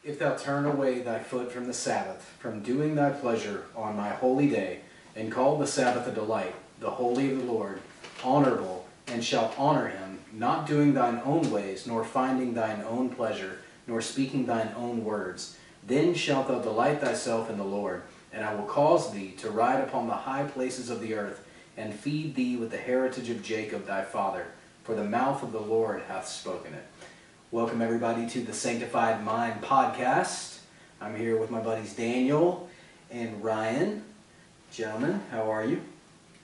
If thou turn away thy foot from the Sabbath, from doing thy pleasure on my holy day, and call the Sabbath a delight, the holy of the Lord, honorable, and shalt honor him, not doing thine own ways, nor finding thine own pleasure, nor speaking thine own words, then shalt thou delight thyself in the Lord, and I will cause thee to ride upon the high places of the earth, and feed thee with the heritage of Jacob thy father, for the mouth of the Lord hath spoken it. Welcome everybody to the Sanctified Mind podcast. I'm here with my buddies Daniel and Ryan. Gentlemen, how are you?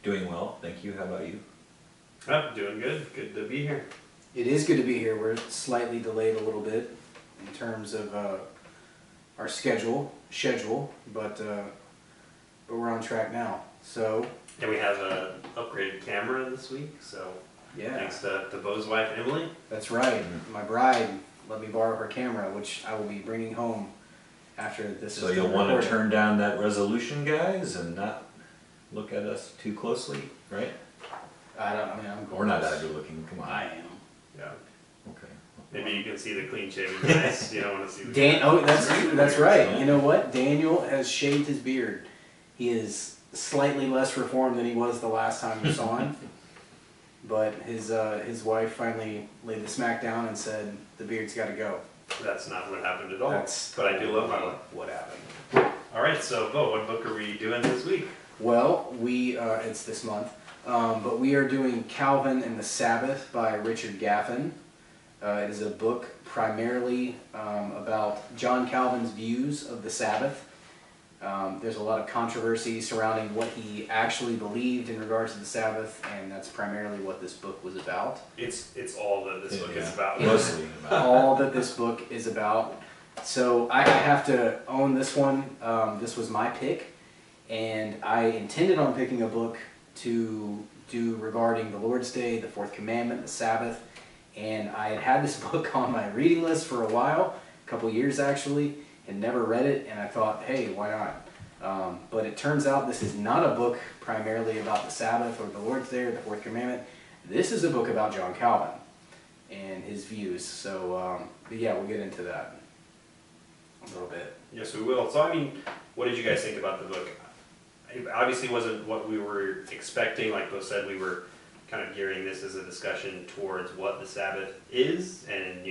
Doing well, thank you. How about you? I'm doing good. Good to be here. It is good to be here. We're slightly delayed a little bit in terms of our schedule, but we're on track now. So, and we have an upgraded camera this week, so yeah. Thanks to Bo's wife, Emily. That's right. My bride let me borrow her camera, which I will be bringing home after this So is you'll want recorded. to turn down that resolution, guys, and not look at us too closely, right? I'm gorgeous. We're not that good looking, come on. I am. Yeah. Okay. Maybe you can see the clean shaven guys. You don't want to see the That's right. You know what? Daniel has shaved his beard. He is slightly less reformed than he was the last time you saw him. But his wife finally laid the smack down and said, the beard's got to go. That's not what happened at all. But I do love my wife. What happened. All right, so Bo, what book are we doing this week? Well, it's this month, but we are doing Calvin and the Sabbath by Richard Gaffin. It is a book primarily about John Calvin's views of the Sabbath. There's a lot of controversy surrounding what he actually believed in regards to the Sabbath, and that's primarily what this book was about. It's all that this book is about. Mostly about. All that this book is about. So I have to own this one. This was my pick, and I intended on picking a book to do regarding the Lord's Day, the Fourth Commandment, the Sabbath, and I had this book on my reading list for a while, a couple years actually, and never read it, and I thought, hey, why not? But it turns out this is not a book primarily about the Sabbath or the Lord's Day or the Fourth Commandment. This is a book about John Calvin and his views. So, but yeah, we'll get into that a little bit. Yes, we will. So, I mean, what did you guys think about the book? It obviously wasn't what we were expecting. Like Bo said, we were kind of gearing this as a discussion towards what the Sabbath is, and,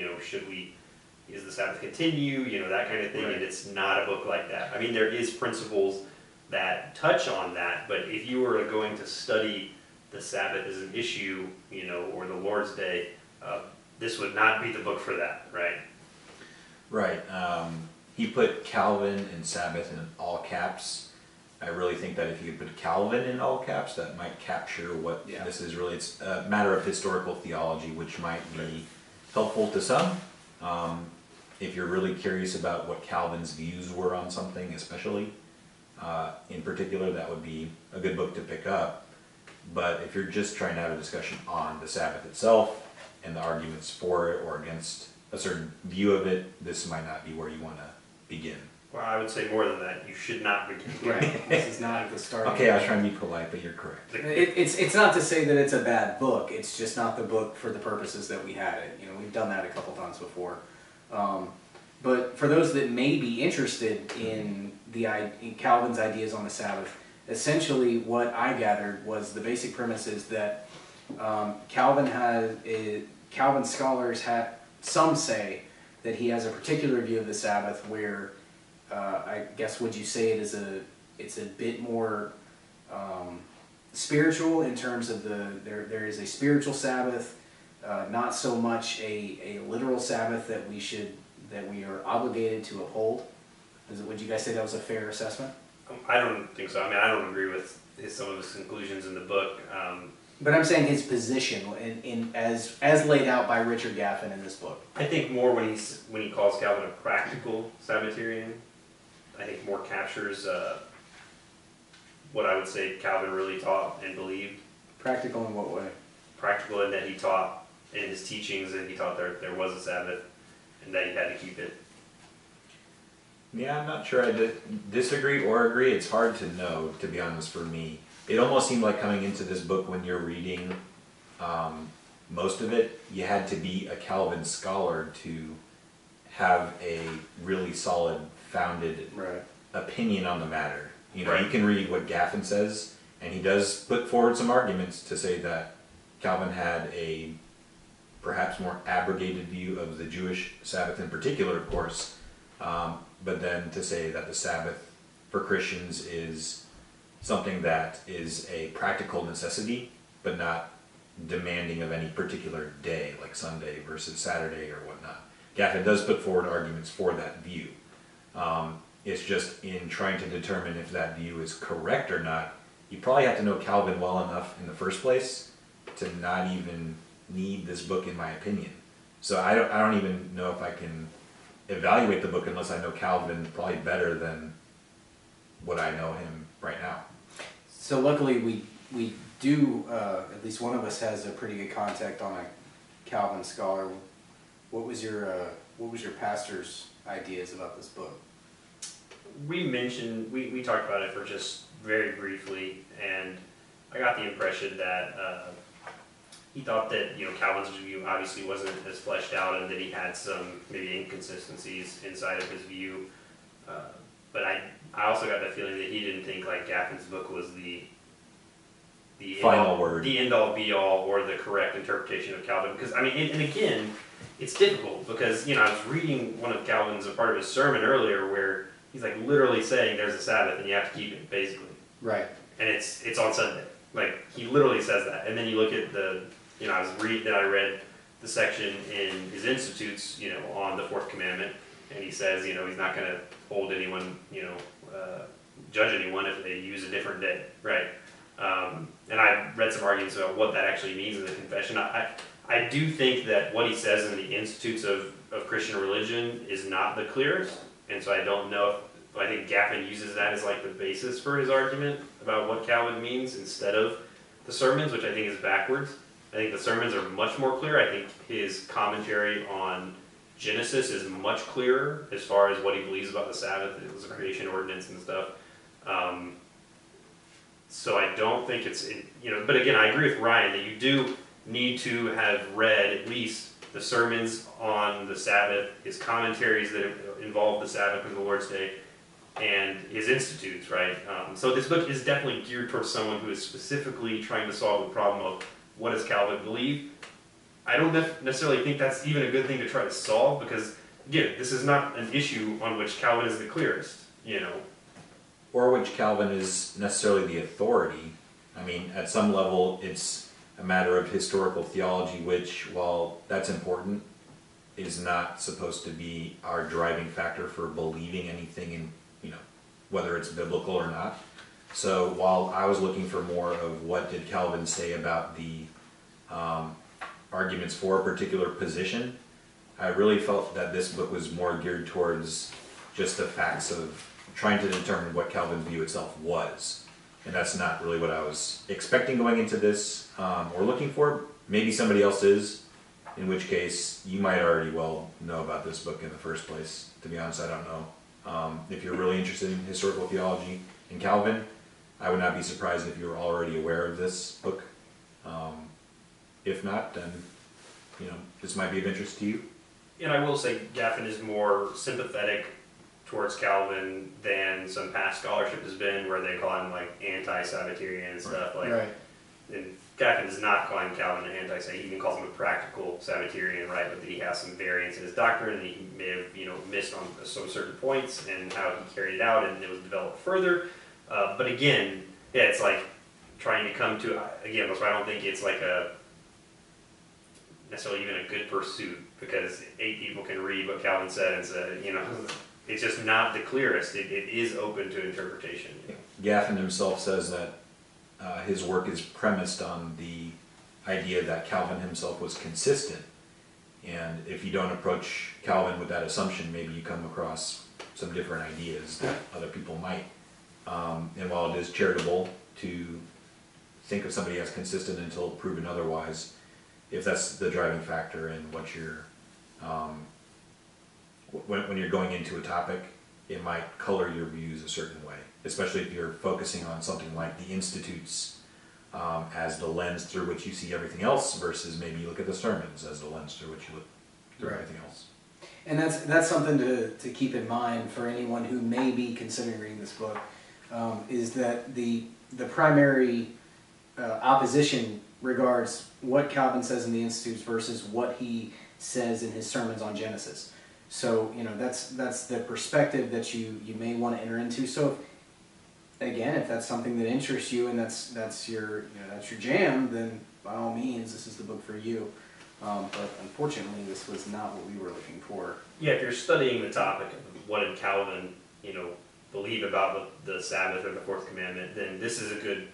is the Sabbath continue, that kind of thing, right. And it's not a book like that. I mean, there is principles that touch on that, but if you were going to study the Sabbath as an issue, or the Lord's Day, this would not be the book for that, right? Right. He put Calvin and Sabbath in all caps. I really think that if you could put Calvin in all caps, that might capture what this is really. It's a matter of historical theology, which might be helpful to some. If you're really curious about what Calvin's views were on something, especially in particular, that would be a good book to pick up. But if you're just trying to have a discussion on the Sabbath itself and the arguments for it or against a certain view of it, this might not be where you want to begin. Well, I would say more than that. You should not begin. Right. This is not the start. Okay, I was trying to be polite, but you're correct. It's not to say that it's a bad book. It's just not the book for the purposes that we had it. We've done that a couple times before. But for those that may be interested in Calvin's ideas on the Sabbath, essentially what I gathered was the basic premise is that Calvin scholars some say that he has a particular view of the Sabbath where I guess would you say it's a bit more spiritual in terms of there is a spiritual Sabbath, not so much a literal Sabbath that we are obligated to uphold. Would you guys say that was a fair assessment? I don't think so. I mean, I don't agree with some of his conclusions in the book. But I'm saying his position as laid out by Richard Gaffin in this book. I think more when he calls Calvin a practical Sabbatarian, I think more captures what I would say Calvin really taught and believed. Practical in what way? Practical in that he taught in his teachings that he taught there was a Sabbath and that he had to keep it. Yeah, I'm not sure I disagree or agree. It's hard to know, to be honest, for me. It almost seemed like coming into this book when you're reading most of it, you had to be a Calvin scholar to have a really really solid, founded Right. opinion on the matter. You know, Right. you can read what Gaffin says, and he does put forward some arguments to say that Calvin had a perhaps more abrogated view of the Jewish Sabbath in particular, of course, but then to say that the Sabbath for Christians is something that is a practical necessity, but not demanding of any particular day, like Sunday versus Saturday or whatnot. Gaffin does put forward arguments for that view. It's just in trying to determine if that view is correct or not, you probably have to know Calvin well enough in the first place to not even need this book, in my opinion. So I don't even know if I can evaluate the book unless I know Calvin probably better than what I know him right now. So luckily we do, at least one of us has a pretty good contact on a Calvin scholar. What was your pastor's ideas about this book? We mentioned, we talked about it for just very briefly, and I got the impression that he thought that, you know, Calvin's view obviously wasn't as fleshed out, and that he had some maybe inconsistencies inside of his view. But I also got that feeling that he didn't think like Gaffin's book was the Final word. the end all be all, or the correct interpretation of Calvin. Because I mean, and again, it's difficult because, you know, I was reading one of Calvin's, a part of his sermon earlier, where he's like literally saying there's a Sabbath and you have to keep it, basically. Right. And it's on Sunday. Like, he literally says that. And then you look at the, you know, I read the section in his Institutes, you know, on the fourth commandment, and he says, you know, he's not going to hold anyone, you know, judge anyone if they use a different day, right? And I read some arguments about what that actually means in the confession. I do think that what he says in the Institutes of Christian Religion is not the clearest, and so I don't know if, I think Gaffin uses that as like the basis for his argument about what Calvin means instead of the sermons, which I think is backwards. I think the sermons are much more clear. I think his commentary on Genesis is much clearer as far as what he believes about the Sabbath. It was a creation ordinance and stuff. So I don't think it's, you know, but again, I agree with Ryan that you do need to have read at least the sermons on the Sabbath, his commentaries that involve the Sabbath and the Lord's Day, and his Institutes, right? So this book is definitely geared towards someone who is specifically trying to solve the problem of what does Calvin believe. I don't necessarily think that's even a good thing to try to solve, because, again, this is not an issue on which Calvin is the clearest, you know. Or which Calvin is necessarily the authority. I mean, at some level, it's a matter of historical theology, which, while that's important, is not supposed to be our driving factor for believing anything in, you know, whether it's biblical or not. So while I was looking for more of what did Calvin say about the arguments for a particular position, I really felt that this book was more geared towards just the facts of trying to determine what Calvin's view itself was. And that's not really what I was expecting going into this, or looking for. Maybe somebody else is, in which case you might already well know about this book in the first place. To be honest, I don't know. If you're really interested in historical theology and Calvin, I would not be surprised if you were already aware of this book. If not, then, you know, this might be of interest to you. And I will say Gaffin is more sympathetic towards Calvin than some past scholarship has been, where they call him like anti-Sabbatarian and stuff. Like, Right. and Gaffin is not calling Calvin an anti-Sabbatarian. He even calls him a practical Sabbatarian, right? But that he has some variance in his doctrine, and he may have, you know, missed on some certain points and how he carried it out, and it was developed further. But again, yeah, it's like trying to come to, again, that's why I don't think it's like a necessarily even a good pursuit, because 8 people can read what Calvin said and say, you know, it's just not the clearest. It is open to interpretation. Gaffin himself says that his work is premised on the idea that Calvin himself was consistent. And if you don't approach Calvin with that assumption, maybe you come across some different ideas that other people might. And while it is charitable to think of somebody as consistent until proven otherwise, if that's the driving factor in what you're, when you're going into a topic, it might color your views a certain way, especially if you're focusing on something like the Institutes as the lens through which you see everything else, versus maybe you look at the sermons as the lens through which you look through Right. everything else. And that's something to keep in mind for anyone who may be considering reading this book, is that the primary opposition regards what Calvin says in the Institutes versus what he says in his sermons on Genesis. So, that's the perspective that you may want to enter into. So, if that's something that interests you and that's your jam, then by all means, this is the book for you. But unfortunately, this was not what we were looking for. Yeah, if you're studying the topic of what did Calvin, believe about the Sabbath or the fourth commandment, then this is a good,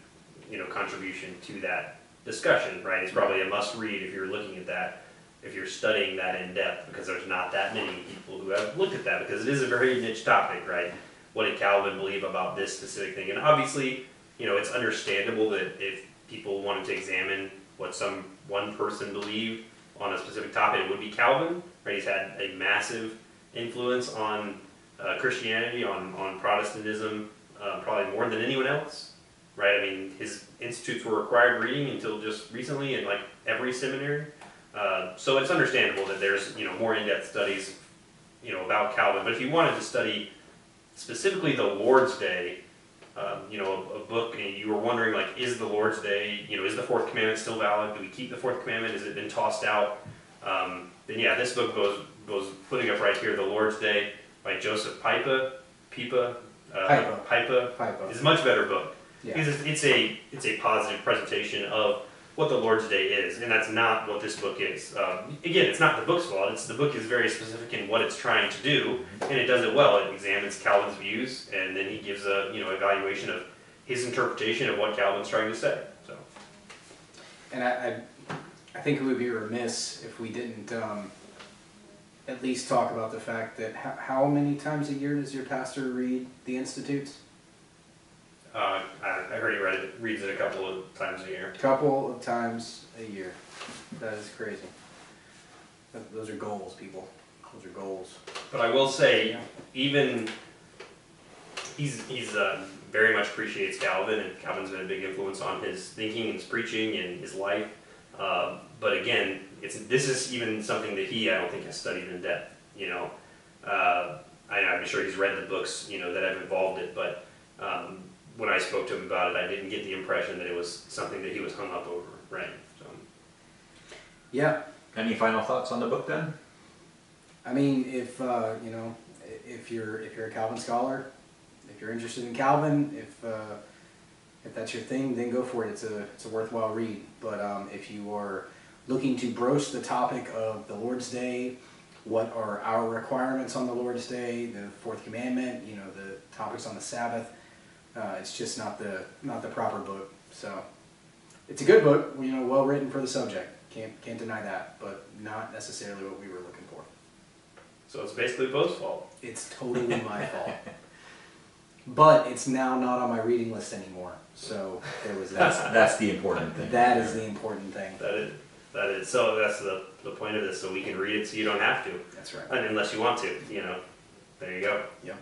contribution to that discussion, right? It's probably a must-read if you're looking at that, if you're studying that in depth, because there's not that many people who have looked at that, because it is a very niche topic, right? What did Calvin believe about this specific thing? And obviously, it's understandable that if people wanted to examine what one person believed on a specific topic, it would be Calvin, right? He's had a massive influence on Christianity, on Protestantism, probably more than anyone else, right? I mean, his institutes were required reading until just recently in like every seminary. So it's understandable that there's more in-depth studies about Calvin. But if you wanted to study specifically the Lord's Day, a book, and you were wondering, like, is the Lord's Day, is the fourth commandment still valid? Do we keep the fourth commandment? Has it been tossed out? Then yeah, this book goes putting up right here, The Lord's Day by Joseph Pipa is a much better book. Yeah. Because it's a positive presentation of what the Lord's Day is, and that's not what this book is. Again, it's not the book's fault. The book is very specific in what it's trying to do, and it does it well. It examines Calvin's views, and then he gives a evaluation of his interpretation of what Calvin's trying to say. So, and I think it would be remiss if we didn't at least talk about the fact that how many times a year does your pastor read the Institutes? I heard he reads it a couple of times a year. Couple of times a year. That is crazy. Those are goals, people. Those are goals. But I will say, even he's very much appreciates Calvin, and Calvin's been a big influence on his thinking and his preaching and his life. But again, this is even something that I don't think has studied in depth. I'm sure he's read the books that have involved it, but when I spoke to him about it, I didn't get the impression that it was something that he was hung up over, right? So. Yeah. Any final thoughts on the book then? I mean, if you're a Calvin scholar, if you're interested in Calvin, if that's your thing, then go for it. It's a worthwhile read. But if you are looking to broach the topic of the Lord's Day, what are our requirements on the Lord's Day, the fourth commandment, the topics on the Sabbath, it's just not the proper book. So it's a good book, well written for the subject. Can't deny that, but not necessarily what we were looking for. So it's basically Bo's fault. It's totally my fault. But it's now not on my reading list anymore. So there was that. That's the important thing. That is the important thing. That is. So that's the point of this, so we can read it so you don't have to. That's right. And unless you want to, there you go. Yep.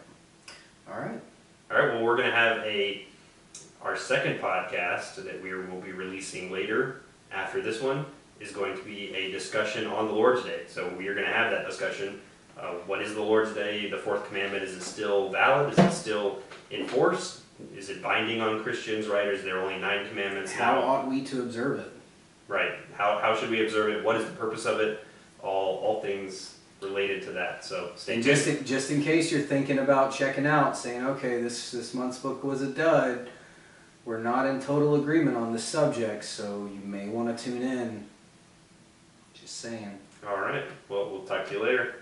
All right. All right, well, we're going to have our second podcast that we will be releasing later after this one is going to be a discussion on the Lord's Day. So we are going to have that discussion. What is the Lord's Day? The fourth commandment, is it still valid? Is it still in force? Is it binding on Christians, right? Or is there only 9 commandments now? How ought we to observe it? Right. How should we observe it? What is the purpose of it? All things related to that. So stay tuned. Just in case you're thinking about checking out, saying, okay, this month's book was a dud, we're not in total agreement on this subject, so you may want to tune in. Just saying. All right. Well, we'll talk to you later.